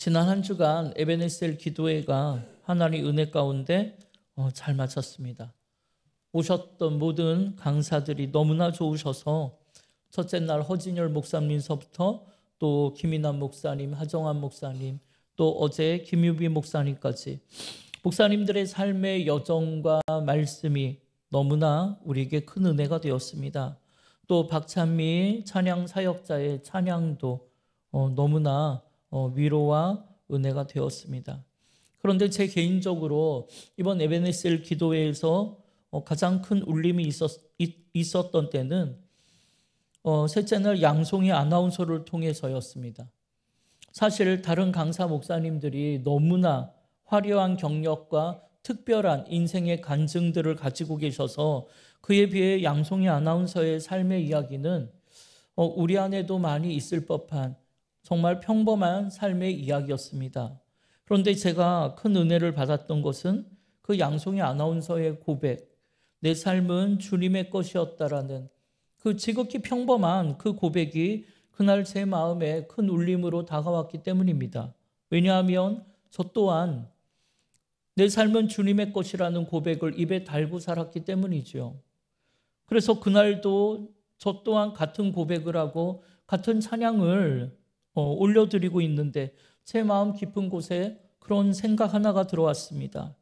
지난 한 주간 에베네셀 기도회가 하나님의 은혜 가운데 잘 마쳤습니다. 오셨던 모든 강사들이 너무나 좋으셔서 첫째 날 허진열 목사님서부터 또 김인환 목사님, 하정환 목사님, 또 어제 김유비 목사님까지 목사님들의 삶의 여정과 말씀이 너무나 우리에게 큰 은혜가 되었습니다. 또 박찬미 찬양 사역자의 찬양도 너무나 위로와 은혜가 되었습니다. 그런데 제 개인적으로 이번 에베네셀 기도회에서 가장 큰 울림이 있었던 때는 셋째 날 양송이 아나운서를 통해서였습니다. 사실 다른 강사 목사님들이 너무나 화려한 경력과 특별한 인생의 간증들을 가지고 계셔서 그에 비해 양송이 아나운서의 삶의 이야기는 우리 안에도 많이 있을 법한 정말 평범한 삶의 이야기였습니다. 그런데 제가 큰 은혜를 받았던 것은 그 양송이 아나운서의 고백, 내 삶은 주님의 것이었다라는 그 지극히 평범한 그 고백이 그날 제 마음에 큰 울림으로 다가왔기 때문입니다. 왜냐하면 저 또한 내 삶은 주님의 것이라는 고백을 입에 달고 살았기 때문이죠. 그래서 그날도 저 또한 같은 고백을 하고 같은 찬양을 올려드리고 있는데 제 마음 깊은 곳에 그런 생각 하나가 들어왔습니다.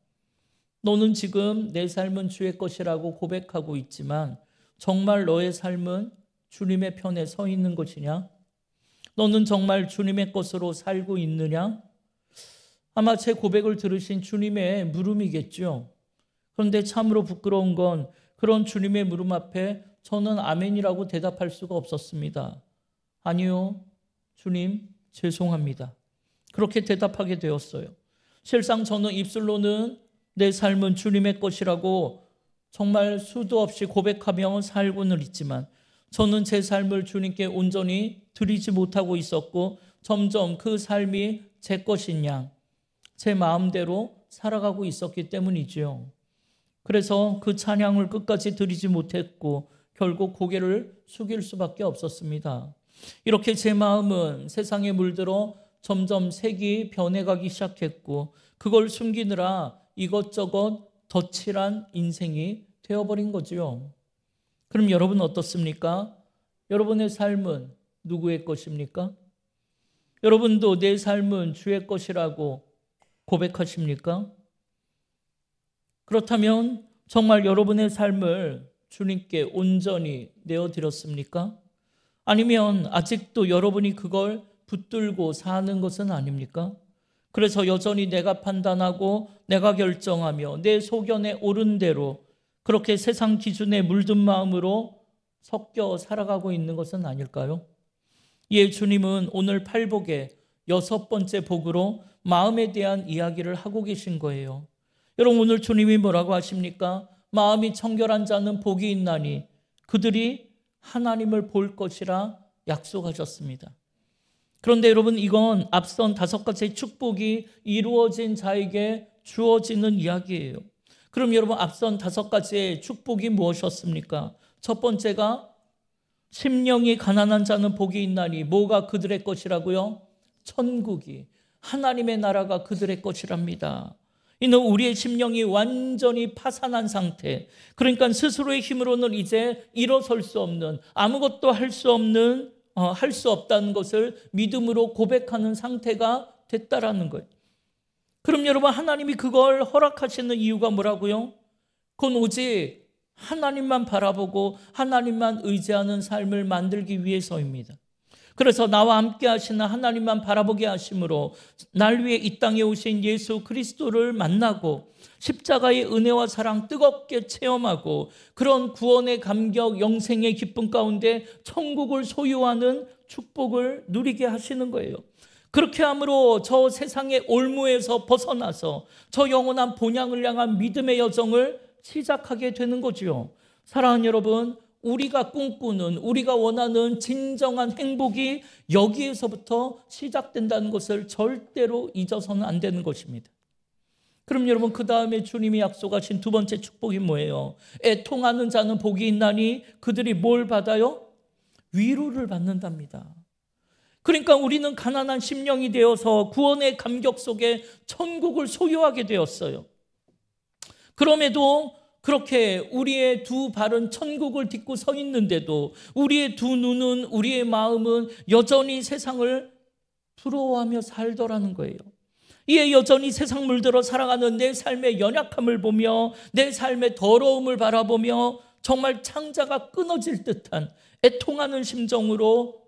너는 지금 내 삶은 주의 것이라고 고백하고 있지만 정말 너의 삶은 주님의 편에 서 있는 것이냐? 너는 정말 주님의 것으로 살고 있느냐? 아마 제 고백을 들으신 주님의 물음이겠죠. 그런데 참으로 부끄러운 건 그런 주님의 물음 앞에 저는 아멘이라고 대답할 수가 없었습니다. 아니요, 주님 죄송합니다. 그렇게 대답하게 되었어요. 실상 저는 입술로는 내 삶은 주님의 것이라고 정말 수도 없이 고백하며 살고는 있지만 저는 제 삶을 주님께 온전히 드리지 못하고 있었고 점점 그 삶이 제 것인 양, 제 마음대로 살아가고 있었기 때문이죠. 그래서 그 찬양을 끝까지 드리지 못했고 결국 고개를 숙일 수밖에 없었습니다. 이렇게 제 마음은 세상에 물들어 점점 색이 변해가기 시작했고 그걸 숨기느라 이것저것 덧칠한 인생이 되어버린 거죠. 그럼 여러분 어떻습니까? 여러분의 삶은 누구의 것입니까? 여러분도 내 삶은 주의 것이라고 고백하십니까? 그렇다면 정말 여러분의 삶을 주님께 온전히 내어드렸습니까? 아니면 아직도 여러분이 그걸 붙들고 사는 것은 아닙니까? 그래서 여전히 내가 판단하고 내가 결정하며 내 소견에 옳은 대로 그렇게 세상 기준에 물든 마음으로 섞여 살아가고 있는 것은 아닐까요? 예, 주님은 오늘 팔복의 6번째 복으로 마음에 대한 이야기를 하고 계신 거예요. 여러분 오늘 주님이 뭐라고 하십니까? 마음이 청결한 자는 복이 있나니 그들이 하나님을 볼 것이라 약속하셨습니다. 그런데 여러분 이건 앞선 5가지의 축복이 이루어진 자에게 주어지는 이야기예요. 그럼 여러분 앞선 5가지의 축복이 무엇이었습니까? 첫 번째가 심령이 가난한 자는 복이 있나니 뭐가 그들의 것이라고요? 천국이, 하나님의 나라가 그들의 것이랍니다. 이는 우리의 심령이 완전히 파산한 상태, 그러니까 스스로의 힘으로는 이제 일어설 수 없는, 아무것도 할 수 없다는 것을 믿음으로 고백하는 상태가 됐다라는 거예요. 그럼 여러분 하나님이 그걸 허락하시는 이유가 뭐라고요? 그건 오직 하나님만 바라보고 하나님만 의지하는 삶을 만들기 위해서입니다. 그래서 나와 함께 하시는 하나님만 바라보게 하심으로 날 위해 이 땅에 오신 예수 그리스도를 만나고 십자가의 은혜와 사랑 뜨겁게 체험하고 그런 구원의 감격, 영생의 기쁨 가운데 천국을 소유하는 축복을 누리게 하시는 거예요. 그렇게 함으로 저 세상의 올무에서 벗어나서 저 영원한 본향을 향한 믿음의 여정을 시작하게 되는 거죠. 사랑하는 여러분, 우리가 꿈꾸는, 우리가 원하는 진정한 행복이 여기에서부터 시작된다는 것을 절대로 잊어서는 안 되는 것입니다. 그럼 여러분 그 다음에 주님이 약속하신 2번째 축복이 뭐예요? 애통하는 자는 복이 있나니 그들이 뭘 받아요? 위로를 받는답니다. 그러니까 우리는 가난한 심령이 되어서 구원의 감격 속에 천국을 소유하게 되었어요. 그럼에도 그렇게 우리의 두 발은 천국을 딛고 서 있는데도 우리의 두 눈은, 우리의 마음은 여전히 세상을 부러워하며 살더라는 거예요. 이에 여전히 세상 물들어 살아가는 내 삶의 연약함을 보며 내 삶의 더러움을 바라보며 정말 창자가 끊어질 듯한 애통하는 심정으로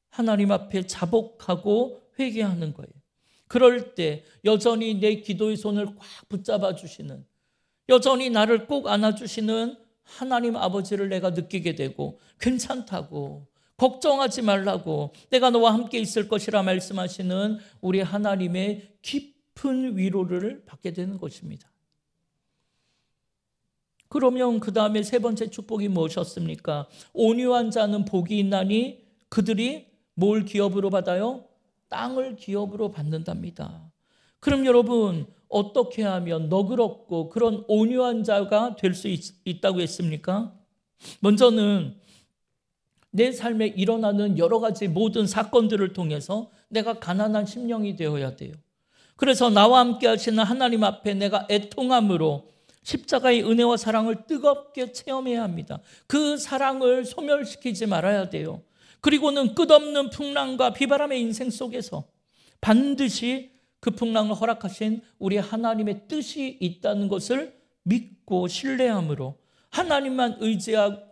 하나님 앞에 자복하고 회개하는 거예요. 그럴 때 여전히 내 기도의 손을 꽉 붙잡아 주시는, 여전히 나를 꼭 안아주시는 하나님 아버지를 내가 느끼게 되고, 괜찮다고, 걱정하지 말라고, 내가 너와 함께 있을 것이라 말씀하시는 우리 하나님의 깊은 위로를 받게 되는 것입니다. 그러면 그 다음에 세 번째 축복이 무엇이었습니까? 온유한 자는 복이 있나니 그들이 뭘 기업으로 받아요? 땅을 기업으로 받는답니다. 그럼 여러분, 어떻게 하면 너그럽고 그런 온유한 자가 될 수 있다고 했습니까? 먼저는 내 삶에 일어나는 여러 가지 모든 사건들을 통해서 내가 가난한 심령이 되어야 돼요. 그래서 나와 함께 하시는 하나님 앞에 내가 애통함으로 십자가의 은혜와 사랑을 뜨겁게 체험해야 합니다. 그 사랑을 소멸시키지 말아야 돼요. 그리고는 끝없는 풍랑과 비바람의 인생 속에서 반드시 그 풍랑을 허락하신 우리 하나님의 뜻이 있다는 것을 믿고 신뢰함으로 하나님만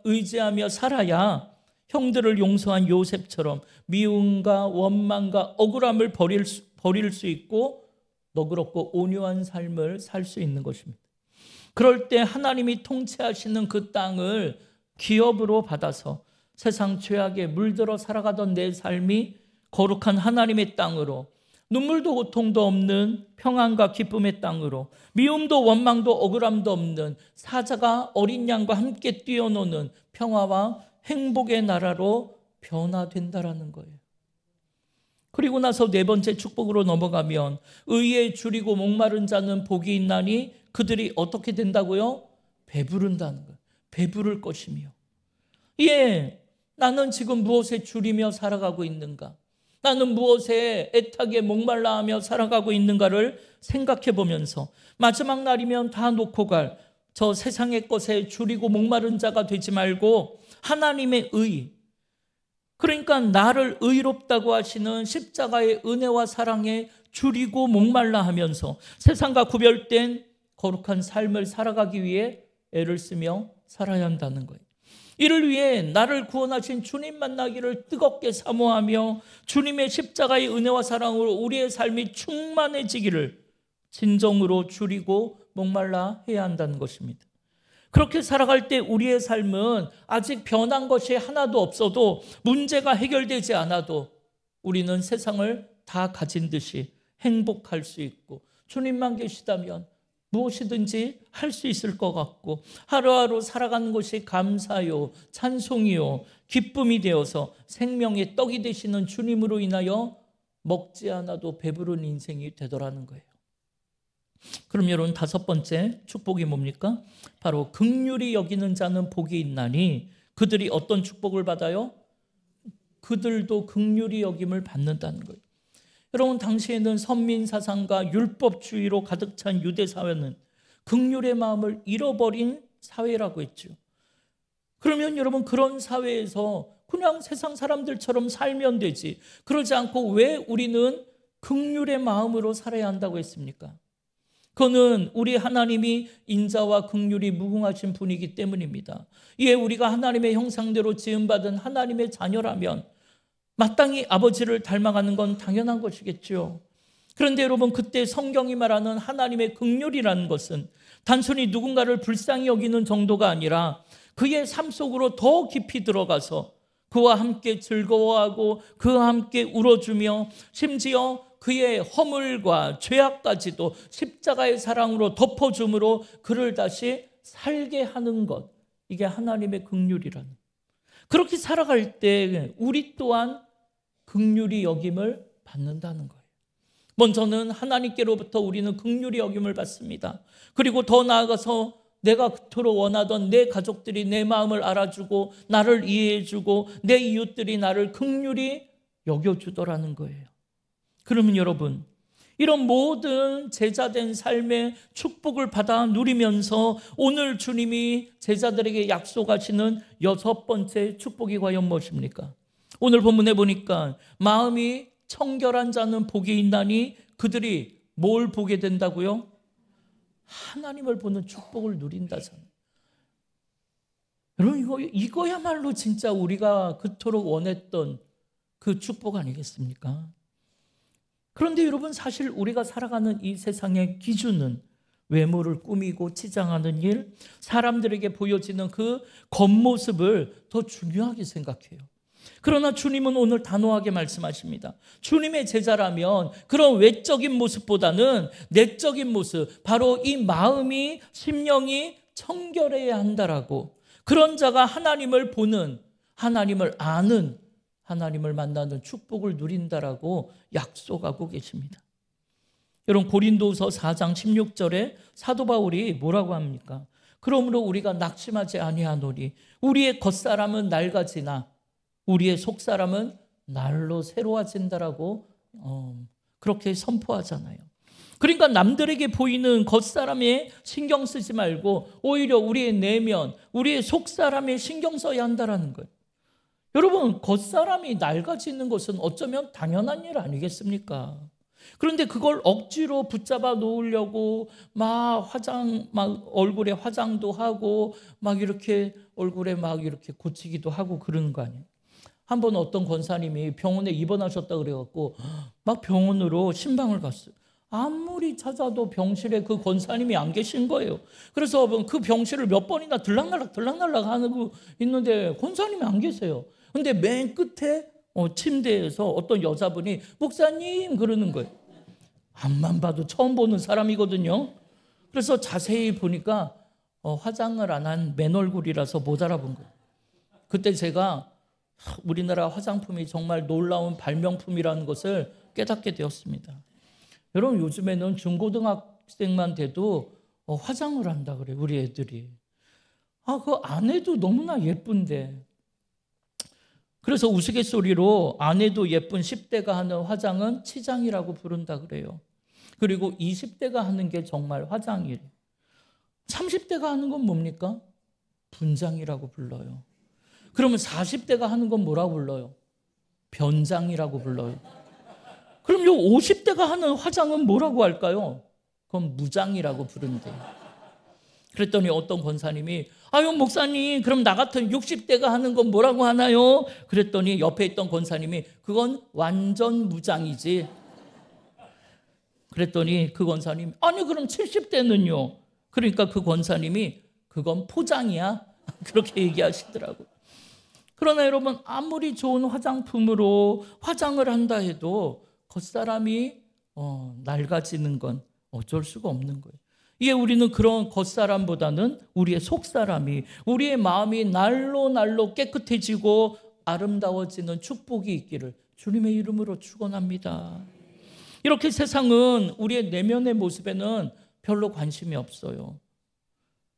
의지하며 살아야 형들을 용서한 요셉처럼 미움과 원망과 억울함을 버릴 수 있고 너그럽고 온유한 삶을 살 수 있는 것입니다. 그럴 때 하나님이 통치하시는 그 땅을 기업으로 받아서 세상 죄악에 물들어 살아가던 내 삶이 거룩한 하나님의 땅으로, 눈물도 고통도 없는 평안과 기쁨의 땅으로, 미움도 원망도 억울함도 없는 사자가 어린 양과 함께 뛰어노는 평화와 행복의 나라로 변화된다라는 거예요. 그리고 나서 네 번째 축복으로 넘어가면 의에 줄이고 목마른 자는 복이 있나니 그들이 어떻게 된다고요? 배부른다는 거예요. 배부를 것이며. 예, 나는 지금 무엇에 줄이며 살아가고 있는가? 나는 무엇에 애타게 목말라하며 살아가고 있는가를 생각해 보면서 마지막 날이면 다 놓고 갈 저 세상의 것에 줄이고 목마른 자가 되지 말고 하나님의 의, 그러니까 나를 의롭다고 하시는 십자가의 은혜와 사랑에 줄이고 목말라 하면서 세상과 구별된 거룩한 삶을 살아가기 위해 애를 쓰며 살아야 한다는 거예요. 이를 위해 나를 구원하신 주님 만나기를 뜨겁게 사모하며 주님의 십자가의 은혜와 사랑으로 우리의 삶이 충만해지기를 진정으로 줄이고 목말라 해야 한다는 것입니다. 그렇게 살아갈 때 우리의 삶은 아직 변한 것이 하나도 없어도, 문제가 해결되지 않아도 우리는 세상을 다 가진 듯이 행복할 수 있고, 주님만 계시다면 무엇이든지 할 수 있을 것 같고, 하루하루 살아가는 것이 감사요, 찬송이요, 기쁨이 되어서 생명의 떡이 되시는 주님으로 인하여 먹지 않아도 배부른 인생이 되더라는 거예요. 그럼 여러분, 다섯 번째 축복이 뭡니까? 바로 긍휼히 여기는 자는 복이 있나니 그들이 어떤 축복을 받아요? 그들도 긍휼히 여김을 받는다는 거예요. 여러분, 당시에는 선민사상과 율법주의로 가득 찬 유대사회는 긍휼의 마음을 잃어버린 사회라고 했죠. 그러면 여러분, 그런 사회에서 그냥 세상 사람들처럼 살면 되지, 그러지 않고 왜 우리는 긍휼의 마음으로 살아야 한다고 했습니까? 그거는 우리 하나님이 인자와 긍휼이 무궁하신 분이기 때문입니다. 이에 우리가 하나님의 형상대로 지음받은 하나님의 자녀라면 마땅히 아버지를 닮아가는 건 당연한 것이겠죠. 그런데 여러분, 그때 성경이 말하는 하나님의 긍휼이라는 것은 단순히 누군가를 불쌍히 여기는 정도가 아니라 그의 삶 속으로 더 깊이 들어가서 그와 함께 즐거워하고 그와 함께 울어주며 심지어 그의 허물과 죄악까지도 십자가의 사랑으로 덮어줌으로 그를 다시 살게 하는 것, 이게 하나님의 긍휼이라는. 그렇게 살아갈 때 우리 또한 긍휼히 여김을 받는다는 거예요. 먼저는 하나님께로부터 우리는 긍휼히 여김을 받습니다. 그리고 더 나아가서 내가 그토록 원하던 내 가족들이 내 마음을 알아주고 나를 이해해주고 내 이웃들이 나를 긍휼히 여겨주더라는 거예요. 그러면 여러분, 이런 모든 제자된 삶의 축복을 받아 누리면서 오늘 주님이 제자들에게 약속하시는 6번째 축복이 과연 무엇입니까? 오늘 본문에 보니까 마음이 청결한 자는 복이 있나니 그들이 뭘 보게 된다고요? 하나님을 보는 축복을 누린다잖아요. 여러분, 이거야말로 진짜 우리가 그토록 원했던 그 축복 아니겠습니까? 그런데 여러분, 사실 우리가 살아가는 이 세상의 기준은 외모를 꾸미고 치장하는 일, 사람들에게 보여지는 그 겉모습을 더 중요하게 생각해요. 그러나 주님은 오늘 단호하게 말씀하십니다. 주님의 제자라면 그런 외적인 모습보다는 내적인 모습, 바로 이 마음이, 심령이 청결해야 한다라고, 그런 자가 하나님을 보는, 하나님을 아는, 하나님을 만나는 축복을 누린다라고 약속하고 계십니다. 여러분, 고린도서 4장 16절에 사도 바울이 뭐라고 합니까? 그러므로 우리가 낙심하지 아니하노니 우리의 겉사람은 낡아지나 우리의 속사람은 날로 새로워진다라고 그렇게 선포하잖아요. 그러니까 남들에게 보이는 겉사람에 신경 쓰지 말고 오히려 우리의 내면, 우리의 속사람에 신경 써야 한다는 거예요. 여러분, 겉사람이 낡아지는 것은 어쩌면 당연한 일 아니겠습니까? 그런데 그걸 억지로 붙잡아 놓으려고 막 얼굴에 화장도 하고 막 이렇게 얼굴에 막 이렇게 고치기도 하고 그러는 거 아니에요? 한번 어떤 권사님이 병원에 입원하셨다 그래갖고 막 병원으로 신방을 갔어요. 아무리 찾아도 병실에 그 권사님이 안 계신 거예요. 그래서 그 병실을 몇 번이나 들락날락 하고 있는데 권사님이 안 계세요. 근데 맨 끝에 침대에서 어떤 여자분이 목사님 그러는 거예요. 앞만 봐도 처음 보는 사람이거든요. 그래서 자세히 보니까 화장을 안 한 맨 얼굴이라서 못 알아본 거예요. 그때 제가 우리나라 화장품이 정말 놀라운 발명품이라는 것을 깨닫게 되었습니다. 여러분, 요즘에는 중고등학생만 돼도 화장을 한다 그래요, 우리 애들이. 그 안 해도 너무나 예쁜데. 그래서 우스갯소리로 안 해도 예쁜 10대가 하는 화장은 치장이라고 부른다 그래요. 그리고 20대가 하는 게 정말 화장이래요. 30대가 하는 건 뭡니까? 분장이라고 불러요. 그러면 40대가 하는 건 뭐라고 불러요? 변장이라고 불러요. 그럼 요 50대가 하는 화장은 뭐라고 할까요? 그건 무장이라고 부른대요. 그랬더니 어떤 권사님이 목사님, 그럼 나 같은 60대가 하는 건 뭐라고 하나요? 그랬더니 옆에 있던 권사님이 그건 완전 무장이지. 그랬더니 그 권사님이 아니 그럼 70대는요? 그러니까 그 권사님이 그건 포장이야. 그렇게 얘기하시더라고요. 그러나 여러분, 아무리 좋은 화장품으로 화장을 한다 해도 겉사람이 낡아지는 건 어쩔 수가 없는 거예요. 이게 우리는 그런 겉사람보다는 우리의 속사람이, 우리의 마음이 날로 깨끗해지고 아름다워지는 축복이 있기를 주님의 이름으로 축원합니다. 이렇게 세상은 우리의 내면의 모습에는 별로 관심이 없어요.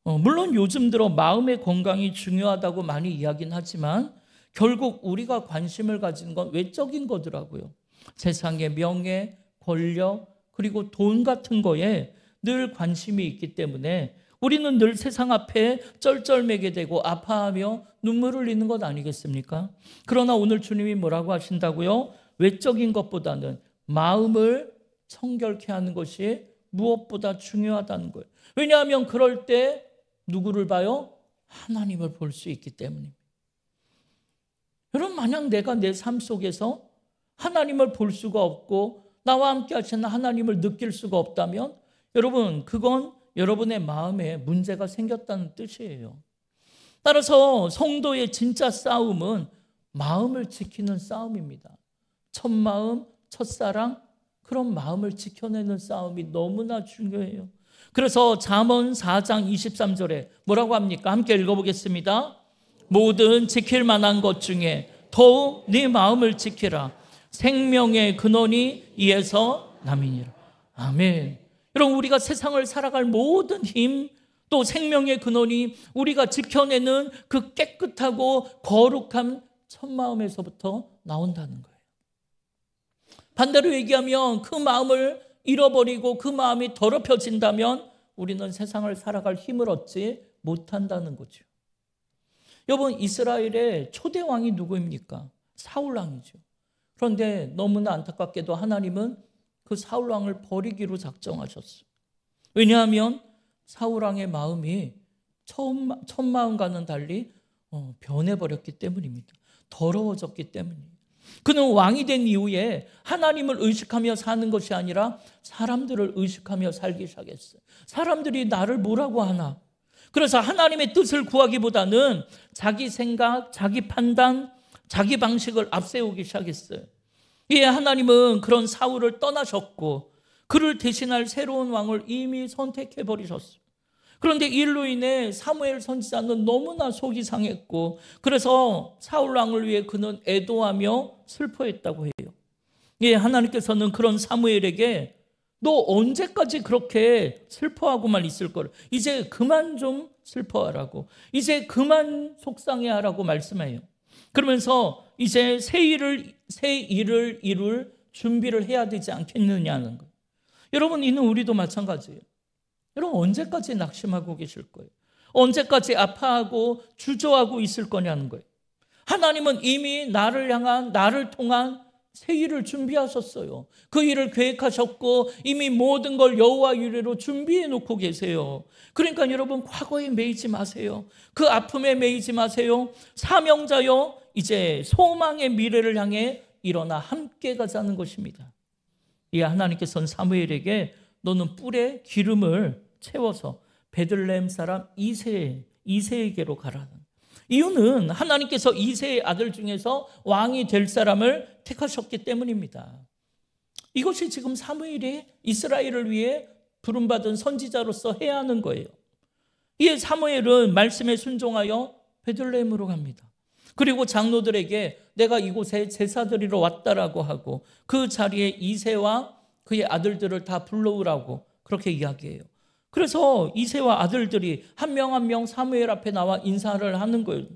물론 요즘 들어 마음의 건강이 중요하다고 많이 이야기는 하지만 결국 우리가 관심을 가지는 건 외적인 거더라고요. 세상의 명예, 권력, 그리고 돈 같은 거에 늘 관심이 있기 때문에 우리는 늘 세상 앞에 쩔쩔매게 되고 아파하며 눈물을 흘리는 것 아니겠습니까? 그러나 오늘 주님이 뭐라고 하신다고요? 외적인 것보다는 마음을 청결케 하는 것이 무엇보다 중요하다는 거예요. 왜냐하면 그럴 때 누구를 봐요? 하나님을 볼 수 있기 때문입니다. 여러분, 만약 내가 내 삶 속에서 하나님을 볼 수가 없고 나와 함께 하시는 하나님을 느낄 수가 없다면 여러분, 그건 여러분의 마음에 문제가 생겼다는 뜻이에요. 따라서 성도의 진짜 싸움은 마음을 지키는 싸움입니다. 첫 마음, 첫사랑, 그런 마음을 지켜내는 싸움이 너무나 중요해요. 그래서 잠언 4장 23절에 뭐라고 합니까? 함께 읽어보겠습니다. 모든 지킬 만한 것 중에 더욱 네 마음을 지키라. 생명의 근원이 이에서 남이니라. 아멘. 여러분, 우리가 세상을 살아갈 모든 힘, 또 생명의 근원이 우리가 지켜내는 그 깨끗하고 거룩한 첫 마음에서부터 나온다는 거예요. 반대로 얘기하면 그 마음을 잃어버리고 그 마음이 더럽혀진다면 우리는 세상을 살아갈 힘을 얻지 못한다는 거죠. 여러분, 이스라엘의 초대 왕이 누구입니까? 사울 왕이죠. 그런데 너무나 안타깝게도 하나님은 그 사울 왕을 버리기로 작정하셨어요. 왜냐하면 사울 왕의 마음이 첫 마음과는 달리 변해버렸기 때문입니다. 더러워졌기 때문입니다. 그는 왕이 된 이후에 하나님을 의식하며 사는 것이 아니라 사람들을 의식하며 살기 시작했어요. 사람들이 나를 뭐라고 하나? 그래서 하나님의 뜻을 구하기보다는 자기 생각, 자기 판단, 자기 방식을 앞세우기 시작했어요. 예, 하나님은 그런 사울을 떠나셨고 그를 대신할 새로운 왕을 이미 선택해버리셨어요. 그런데 일로 인해 사무엘 선지자는 너무나 속이 상했고 그래서 사울 왕을 위해 그는 애도하며 슬퍼했다고 해요. 예, 하나님께서는 그런 사무엘에게 너 언제까지 그렇게 슬퍼하고만 있을 거를, 이제 그만 좀 슬퍼하라고, 이제 그만 속상해하라고 말씀해요. 그러면서 이제 새 일을 이룰 준비를 해야 되지 않겠느냐는 거예요. 여러분, 이는 우리도 마찬가지예요. 여러분, 언제까지 낙심하고 계실 거예요? 언제까지 아파하고 주저하고 있을 거냐는 거예요. 하나님은 이미 나를 향한, 나를 통한 새 일을 준비하셨어요. 그 일을 계획하셨고 이미 모든 걸 여호와 이레로 준비해 놓고 계세요. 그러니까 여러분, 과거에 매이지 마세요. 그 아픔에 매이지 마세요. 사명자여, 이제 소망의 미래를 향해 일어나 함께 가자는 것입니다. 이 하나님께서는 사무엘에게 너는 뿔에 기름을 채워서 베들레헴 사람 이새에게로 가라는. 이유는 하나님께서 이새의 아들 중에서 왕이 될 사람을 택하셨기 때문입니다. 이것이 지금 사무엘이 이스라엘을 위해 부름받은 선지자로서 해야 하는 거예요. 이에 사무엘은 말씀에 순종하여 베들레헴으로 갑니다. 그리고 장로들에게 내가 이곳에 제사 드리러 왔다라고 하고 그 자리에 이새와 그의 아들들을 다 불러오라고 그렇게 이야기해요. 그래서 이새와 아들들이 한 명 한 명 사무엘 앞에 나와 인사를 하는 거예요.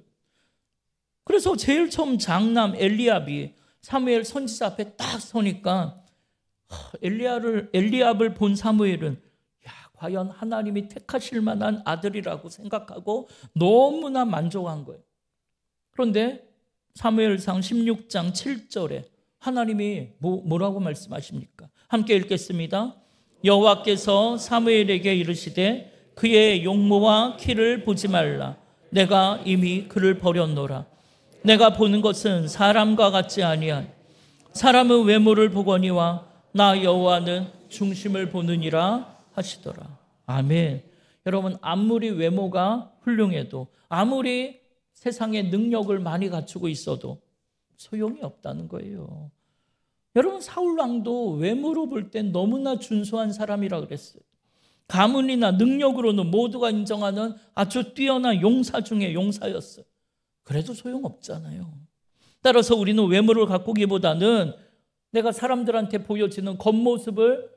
그래서 제일 처음 장남 엘리압이 사무엘 선지자 앞에 딱 서니까 엘리압을 본 사무엘은 과연 하나님이 택하실 만한 아들이라고 생각하고 너무나 만족한 거예요. 그런데 사무엘상 16장 7절에 하나님이 뭐라고 말씀하십니까? 함께 읽겠습니다. 여호와께서 사무엘에게 이르시되 그의 용모와 키를 보지 말라. 내가 이미 그를 버렸노라. 내가 보는 것은 사람과 같지 아니한, 사람은 외모를 보거니와 나 여호와는 중심을 보느니라 하시더라. 아멘. 여러분, 아무리 외모가 훌륭해도 아무리 세상에 능력을 많이 갖추고 있어도 소용이 없다는 거예요. 여러분, 사울 왕도 외모로 볼 땐 너무나 준수한 사람이라 그랬어요. 가문이나 능력으로는 모두가 인정하는 아주 뛰어난 용사 중에 용사였어요. 그래도 소용없잖아요. 따라서 우리는 외모를 가꾸기보다는 내가 사람들한테 보여지는 겉모습을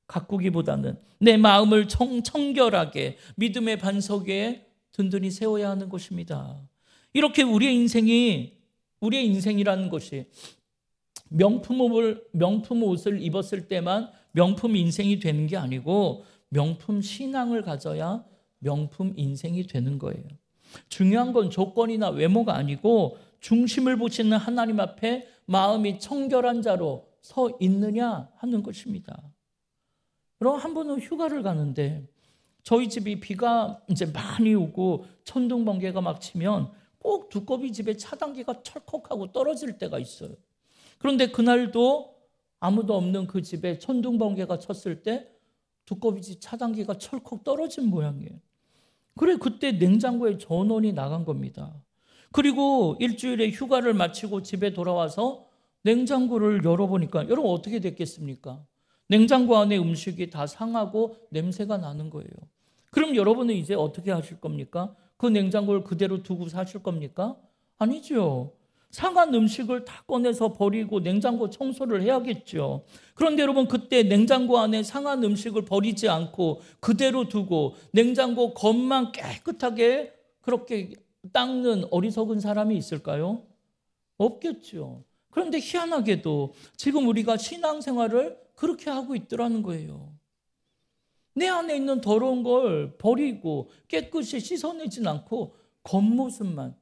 가꾸기보다는 내 마음을 청결하게 믿음의 반석 위에 든든히 세워야 하는 것입니다. 이렇게 우리의 인생이라는 것이 명품 옷을 입었을 때만 명품 인생이 되는 게 아니고 명품 신앙을 가져야 명품 인생이 되는 거예요. 중요한 건 조건이나 외모가 아니고 중심을 보시는 하나님 앞에 마음이 청결한 자로 서 있느냐 하는 것입니다. 그럼 한 번은 휴가를 가는데 저희 집이 비가 이제 많이 오고 천둥 번개가 막 치면 꼭 두꺼비 집에 차단기가 철컥하고 떨어질 때가 있어요. 그런데 그날도 아무도 없는 그 집에 천둥 번개가 쳤을 때 두꺼비 집 차단기가 철컥 떨어진 모양이에요. 그래, 그때 냉장고에 전원이 나간 겁니다. 그리고 일주일에 휴가를 마치고 집에 돌아와서 냉장고를 열어보니까 여러분 어떻게 됐겠습니까? 냉장고 안에 음식이 다 상하고 냄새가 나는 거예요. 그럼 여러분은 이제 어떻게 하실 겁니까? 그 냉장고를 그대로 두고 사실 겁니까? 아니죠. 상한 음식을 다 꺼내서 버리고 냉장고 청소를 해야겠죠. 그런데 여러분, 그때 냉장고 안에 상한 음식을 버리지 않고 그대로 두고 냉장고 겉만 깨끗하게 그렇게 닦는 어리석은 사람이 있을까요? 없겠죠. 그런데 희한하게도 지금 우리가 신앙생활을 그렇게 하고 있더라는 거예요. 내 안에 있는 더러운 걸 버리고 깨끗이 씻어내진 않고 겉모습만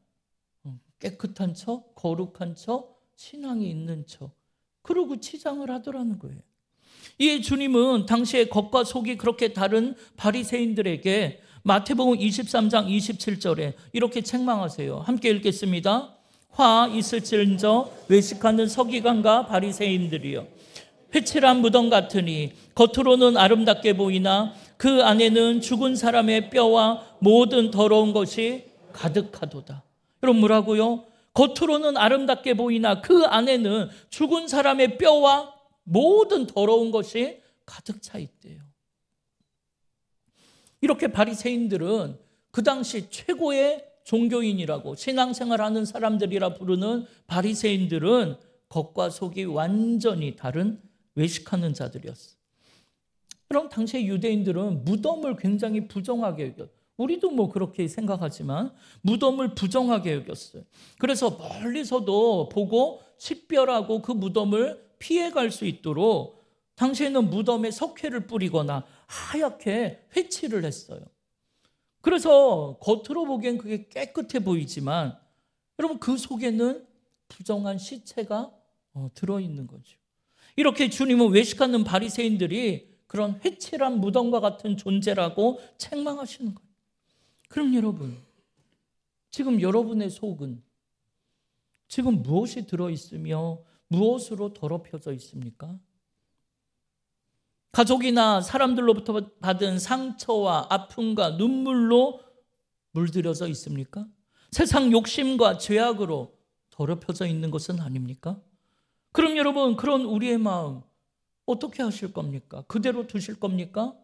깨끗한 척, 거룩한 척, 신앙이 있는 척, 그러고 치장을 하더라는 거예요. 이에 주님은 당시에 겉과 속이 그렇게 다른 바리새인들에게 마태복음 23장 27절에 이렇게 책망하세요. 함께 읽겠습니다. 화 있을지언정 외식하는 서기관과 바리새인들이여, 회칠한 무덤 같으니 겉으로는 아름답게 보이나 그 안에는 죽은 사람의 뼈와 모든 더러운 것이 가득하도다. 여러분, 뭐라고요? 겉으로는 아름답게 보이나 그 안에는 죽은 사람의 뼈와 모든 더러운 것이 가득 차 있대요. 이렇게 바리새인들은 그 당시 최고의 종교인이라고, 신앙생활하는 사람들이라 부르는 바리새인들은 겉과 속이 완전히 다른 외식하는 자들이었어요. 그럼 당시의 유대인들은 무덤을 굉장히 부정하게 여겼어요. 우리도 뭐 그렇게 생각하지만 무덤을 부정하게 여겼어요. 그래서 멀리서도 보고 식별하고 그 무덤을 피해갈 수 있도록 당시에는 무덤에 석회를 뿌리거나 하얗게 회칠을 했어요. 그래서 겉으로 보기엔 그게 깨끗해 보이지만 여러분, 그 속에는 부정한 시체가 들어있는 거죠. 이렇게 주님은 외식하는 바리새인들이 그런 회칠한 무덤과 같은 존재라고 책망하시는 거예요. 그럼 여러분, 지금 여러분의 속은 지금 무엇이 들어있으며 무엇으로 더럽혀져 있습니까? 가족이나 사람들로부터 받은 상처와 아픔과 눈물로 물들여져 있습니까? 세상 욕심과 죄악으로 더럽혀져 있는 것은 아닙니까? 그럼 여러분, 그런 우리의 마음 어떻게 하실 겁니까? 그대로 두실 겁니까?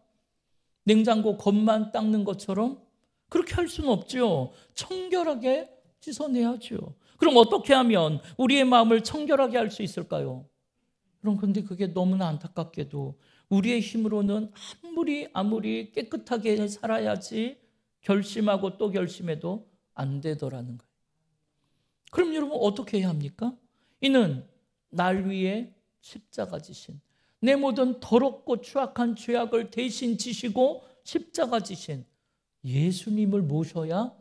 냉장고 겉만 닦는 것처럼? 그렇게 할 수는 없죠. 청결하게 씻어내야죠. 그럼 어떻게 하면 우리의 마음을 청결하게 할 수 있을까요? 그런데 그게 너무나 안타깝게도 우리의 힘으로는 아무리 깨끗하게 살아야지 결심하고 또 결심해도 안 되더라는 거예요. 그럼 여러분, 어떻게 해야 합니까? 이는 날 위해 십자가 지신, 내 모든 더럽고 추악한 죄악을 대신 지시고 십자가 지신 예수님을 모셔야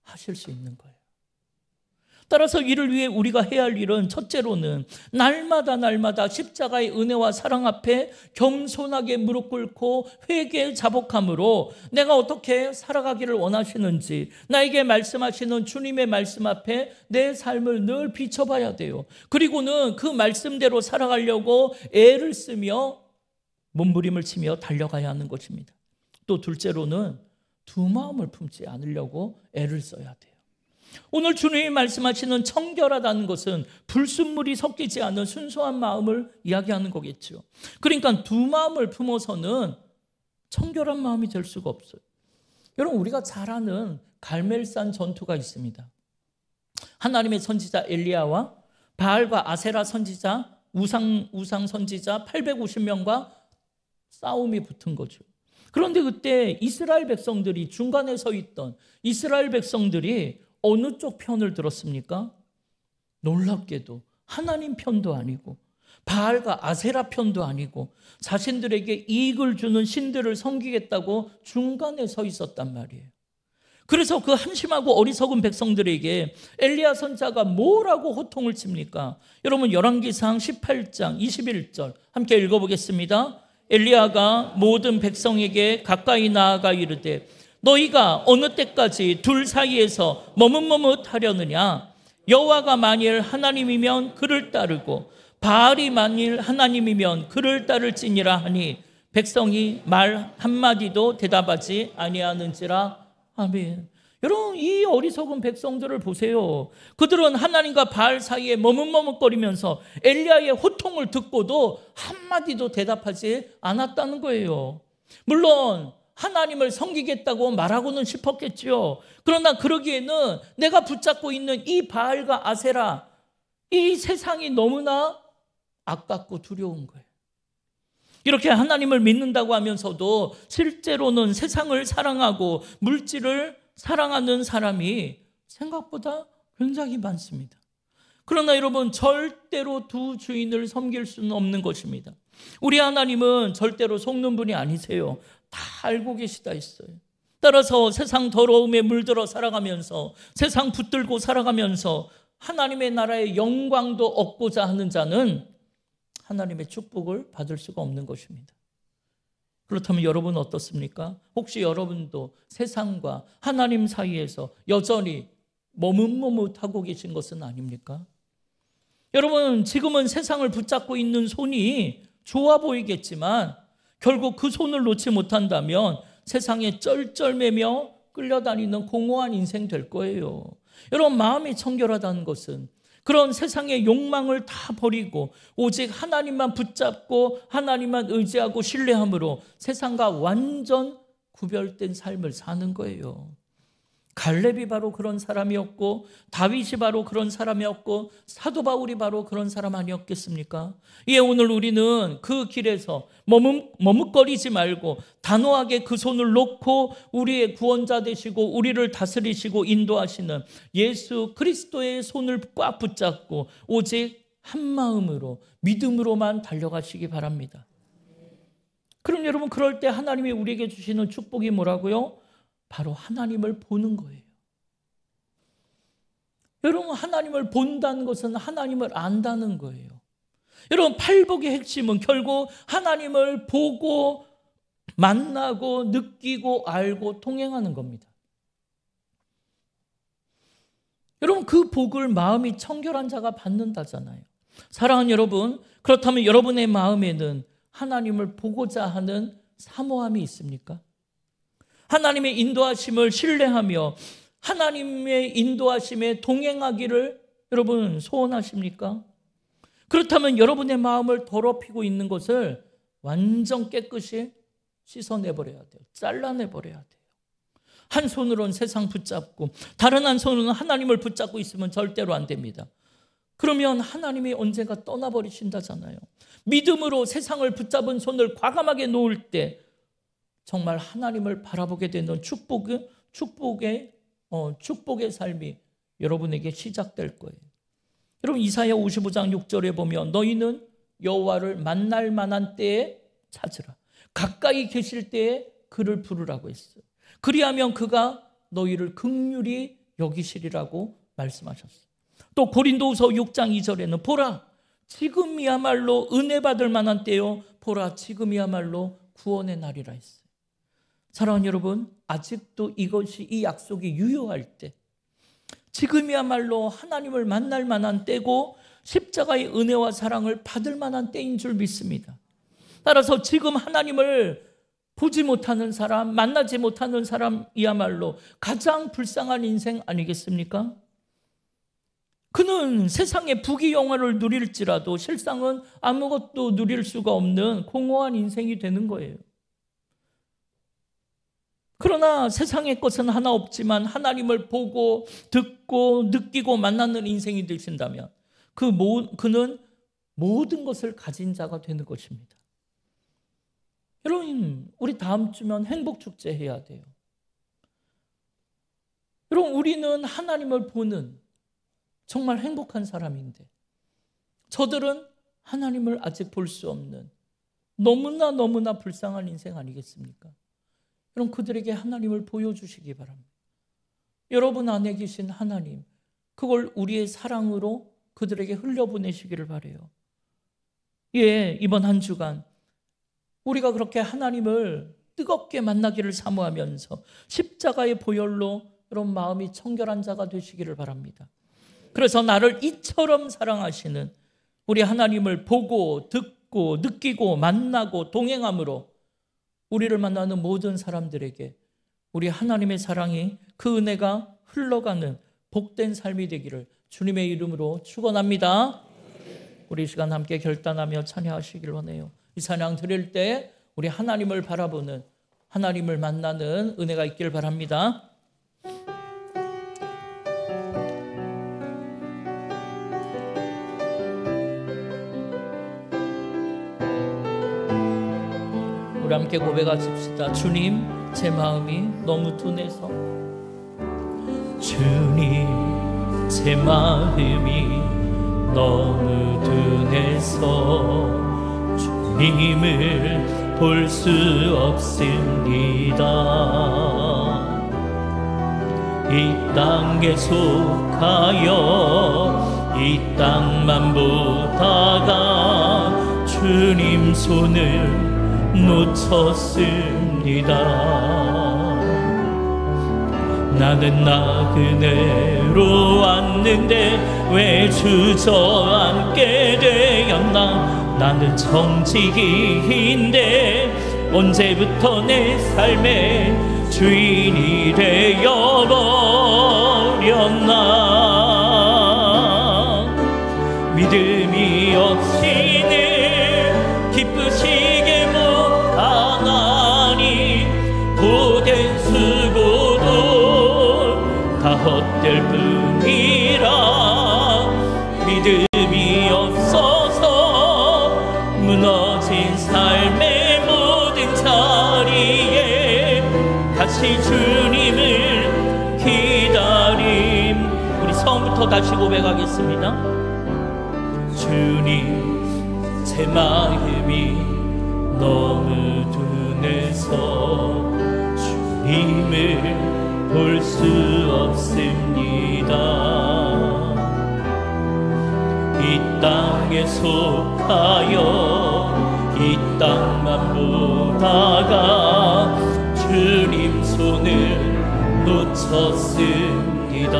하실 수 있는 거예요. 따라서 이를 위해 우리가 해야 할 일은 첫째로는 날마다 십자가의 은혜와 사랑 앞에 겸손하게 무릎 꿇고 회개 자복함으로 내가 어떻게 살아가기를 원하시는지 나에게 말씀하시는 주님의 말씀 앞에 내 삶을 늘 비춰봐야 돼요. 그리고는 그 말씀대로 살아가려고 애를 쓰며 몸부림을 치며 달려가야 하는 것입니다. 또 둘째로는 두 마음을 품지 않으려고 애를 써야 돼요. 오늘 주님이 말씀하시는 청결하다는 것은 불순물이 섞이지 않은 순수한 마음을 이야기하는 거겠죠. 그러니까 두 마음을 품어서는 청결한 마음이 될 수가 없어요. 여러분, 우리가 잘 아는 갈멜산 전투가 있습니다. 하나님의 선지자 엘리야와 바알과 아세라 선지자, 우상 선지자 850명과 싸움이 붙은 거죠. 그런데 그때 이스라엘 백성들이, 중간에 서 있던 이스라엘 백성들이 어느 쪽 편을 들었습니까? 놀랍게도 하나님 편도 아니고 바알과 아세라 편도 아니고 자신들에게 이익을 주는 신들을 섬기겠다고 중간에 서 있었단 말이에요. 그래서 그 한심하고 어리석은 백성들에게 엘리야 선지자가 뭐라고 호통을 칩니까? 여러분, 열왕기상 18장 21절 함께 읽어보겠습니다. 엘리야가 모든 백성에게 가까이 나아가 이르되 너희가 어느 때까지 둘 사이에서 머뭇머뭇하려느냐? 여호와가 만일 하나님이면 그를 따르고 바알이 만일 하나님이면 그를 따를지니라 하니 백성이 말 한마디도 대답하지 아니하는지라. 아멘. 여러분, 이 어리석은 백성들을 보세요. 그들은 하나님과 바알 사이에 머뭇머뭇거리면서 엘리야의 호통을 듣고도 한마디도 대답하지 않았다는 거예요. 물론 하나님을 섬기겠다고 말하고는 싶었겠죠. 그러나 그러기에는 내가 붙잡고 있는 이 바알과 아세라, 이 세상이 너무나 아깝고 두려운 거예요. 이렇게 하나님을 믿는다고 하면서도 실제로는 세상을 사랑하고 물질을 사랑하는 사람이 생각보다 굉장히 많습니다. 그러나 여러분, 절대로 두 주인을 섬길 수는 없는 것입니다. 우리 하나님은 절대로 속는 분이 아니세요. 다 알고 계시다 했어요. 따라서 세상 더러움에 물들어 살아가면서, 세상 붙들고 살아가면서 하나님의 나라의 영광도 얻고자 하는 자는 하나님의 축복을 받을 수가 없는 것입니다. 그렇다면 여러분은 어떻습니까? 혹시 여러분도 세상과 하나님 사이에서 여전히 머뭇머뭇하고 계신 것은 아닙니까? 여러분, 지금은 세상을 붙잡고 있는 손이 좋아 보이겠지만 결국 그 손을 놓지 못한다면 세상에 쩔쩔매며 끌려다니는 공허한 인생 될 거예요. 여러분, 마음이 청결하다는 것은 그런 세상의 욕망을 다 버리고 오직 하나님만 붙잡고 하나님만 의지하고 신뢰함으로 세상과 완전 구별된 삶을 사는 거예요. 갈렙이 바로 그런 사람이었고, 다윗이 바로 그런 사람이었고, 사도 바울이 바로 그런 사람 아니었겠습니까? 예, 오늘 우리는 그 길에서 머뭇거리지 말고 단호하게 그 손을 놓고 우리의 구원자 되시고 우리를 다스리시고 인도하시는 예수 그리스도의 손을 꽉 붙잡고 오직 한 마음으로 믿음으로만 달려가시기 바랍니다. 그럼 여러분, 그럴 때 하나님이 우리에게 주시는 축복이 뭐라고요? 바로 하나님을 보는 거예요. 여러분, 하나님을 본다는 것은 하나님을 안다는 거예요. 여러분, 팔복의 핵심은 결국 하나님을 보고 만나고 느끼고 알고 동행하는 겁니다. 여러분, 그 복을 마음이 청결한 자가 받는다잖아요. 사랑하는 여러분, 그렇다면 여러분의 마음에는 하나님을 보고자 하는 사모함이 있습니까? 하나님의 인도하심을 신뢰하며 하나님의 인도하심에 동행하기를 여러분 소원하십니까? 그렇다면 여러분의 마음을 더럽히고 있는 것을 완전 깨끗이 씻어내버려야 돼요. 잘라내버려야 돼요. 한 손으로는 세상 붙잡고 다른 한 손으로는 하나님을 붙잡고 있으면 절대로 안 됩니다. 그러면 하나님이 언젠가 떠나버리신다잖아요. 믿음으로 세상을 붙잡은 손을 과감하게 놓을 때 정말 하나님을 바라보게 되는 축복의 삶이 여러분에게 시작될 거예요. 여러분, 이사야 55장 6절에 보면 너희는 여호와를 만날 만한 때에 찾으라. 가까이 계실 때에 그를 부르라고 했어요. 그리하면 그가 너희를 긍휼히 여기시리라고 말씀하셨어요. 또 고린도후서 6장 2절에는 보라, 지금이야말로 은혜 받을 만한 때요, 보라, 지금이야말로 구원의 날이라 했어요. 사랑하는 여러분, 아직도 이 약속이 유효할 때, 지금이야말로 하나님을 만날 만한 때고 십자가의 은혜와 사랑을 받을 만한 때인 줄 믿습니다. 따라서 지금 하나님을 보지 못하는 사람, 만나지 못하는 사람이야말로 가장 불쌍한 인생 아니겠습니까? 그는 세상의 부귀영화를 누릴지라도 실상은 아무것도 누릴 수가 없는 공허한 인생이 되는 거예요. 그러나 세상의 것은 하나 없지만 하나님을 보고 듣고 느끼고 만나는 인생이 되신다면 그는 모든 것을 가진 자가 되는 것입니다. 여러분, 우리 다음 주면 행복축제 해야 돼요. 여러분, 우리는 하나님을 보는 정말 행복한 사람인데 저들은 하나님을 아직 볼 수 없는 너무나 불쌍한 인생 아니겠습니까? 여러분, 그들에게 하나님을 보여주시기 바랍니다. 여러분 안에 계신 하나님, 그걸 우리의 사랑으로 그들에게 흘려보내시기를 바라요. 예, 이번 한 주간 우리가 그렇게 하나님을 뜨겁게 만나기를 사모하면서 십자가의 보혈로 여러분 마음이 청결한 자가 되시기를 바랍니다. 그래서 나를 이처럼 사랑하시는 우리 하나님을 보고 듣고 느끼고 만나고 동행함으로 우리를 만나는 모든 사람들에게 우리 하나님의 사랑이, 그 은혜가 흘러가는 복된 삶이 되기를 주님의 이름으로 축원합니다. 우리 이 시간 함께 결단하며 찬양하시길 원해요. 이 찬양 드릴 때 우리 하나님을 바라보는, 하나님을 만나는 은혜가 있길 바랍니다. 우리 함께 고백하십시다. 주님, 제 마음이 너무 둔해서, 주님, 제 마음이 너무 둔해서 주님을 볼 수 없습니다. 이 땅에 속하여 이 땅만 보다가 주님 손을 놓쳤습니다. 나는 나그네로 왔는데 왜 주저앉게 되었나. 나는 청지기인데 언제부터 내 삶의 주인이 되어버렸나. 믿음이 없이는 기쁘시게 못하나니 고된 수고도 다 헛될 뿐이라. 믿음이 없어서 무너진 삶의 모든 자리에 다시 주님을 기다림. 우리 처음부터 다시 고백하겠습니다. 주님, 제 마음이 너무 둔해서 주님을 볼 수 없습니다. 이 땅에 속하여 이 땅만 보다가 주님 손을 놓쳤습니다.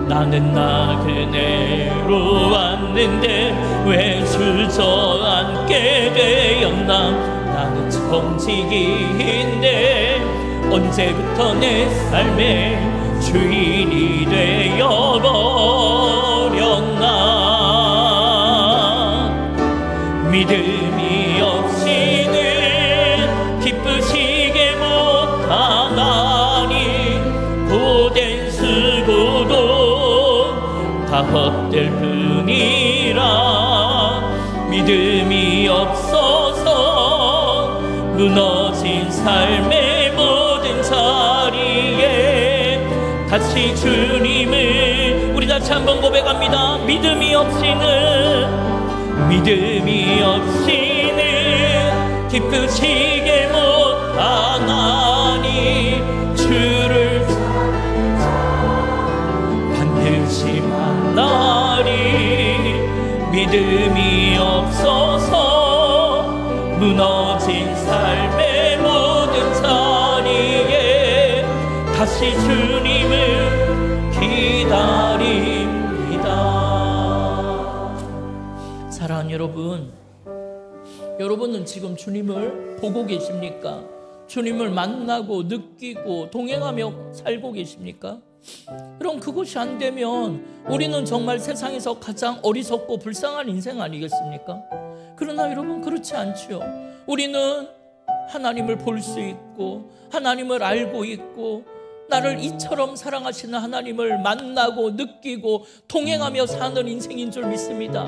나는 나그네로 왔는데 왜 주저앉게 되었나. 나는 청지기인데 언제부터 내 삶의 주인이 되어버렸나. 믿음이 없이는 기쁘시게 못하나니 고된 수고도 다 헛될 뿐이라. 믿음이 없어서 무너진 삶의 모든 자리에 다시 주님을. 우리 다시 한번 고백합니다. 믿음이 없이는 기쁘시게 못하나니 주를 반드시 만나리. 믿음이 없어서 무너진 삶의 모든 자리에 다시 주님을 기다립니다. 사랑하는 여러분, 여러분은 지금 주님을 보고 계십니까? 주님을 만나고 느끼고 동행하며 살고 계십니까? 그럼 그것이 안 되면 우리는 정말 세상에서 가장 어리석고 불쌍한 인생 아니겠습니까? 그러나 여러분, 그렇지 않죠. 우리는 하나님을 볼 수 있고 하나님을 알고 있고 나를 이처럼 사랑하시는 하나님을 만나고 느끼고 동행하며 사는 인생인 줄 믿습니다.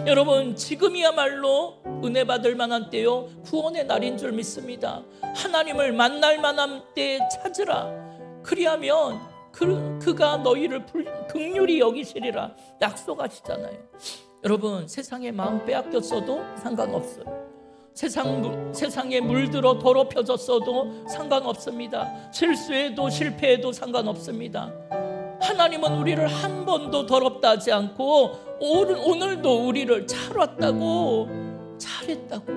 여러분, 지금이야말로 은혜 받을 만한 때요, 구원의 날인 줄 믿습니다. 하나님을 만날 만한 때에 찾으라. 그리하면 그가 너희를 긍휼히 여기시리라 약속하시잖아요. 여러분, 세상에 마음 빼앗겼어도 상관없어요. 세상에 물들어 더럽혀졌어도 상관없습니다. 실수해도 실패해도 상관없습니다. 하나님은 우리를 한 번도 더럽다 하지 않고 오늘도 우리를 잘 왔다고, 잘했다고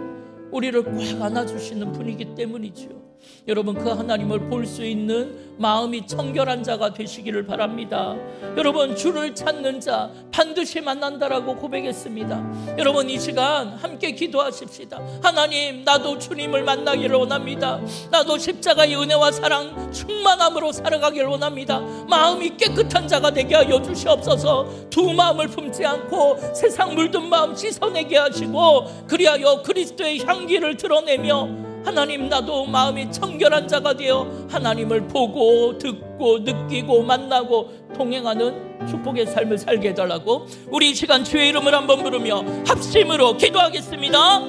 우리를 꽉 안아주시는 분이기 때문이죠. 여러분, 그 하나님을 볼 수 있는 마음이 청결한 자가 되시기를 바랍니다. 여러분, 주를 찾는 자 반드시 만난다라고 고백했습니다. 여러분, 이 시간 함께 기도하십시다. 하나님, 나도 주님을 만나기를 원합니다. 나도 십자가의 은혜와 사랑 충만함으로 살아가기를 원합니다. 마음이 깨끗한 자가 되게 하여 주시옵소서. 두 마음을 품지 않고 세상 물든 마음 씻어내게 하시고 그리하여 그리스도의 향기를 드러내며 하나님, 나도 마음이 청결한 자가 되어 하나님을 보고 듣고 느끼고 만나고 동행하는 축복의 삶을 살게 해달라고 우리 이 시간 주의 이름을 한번 부르며 합심으로 기도하겠습니다.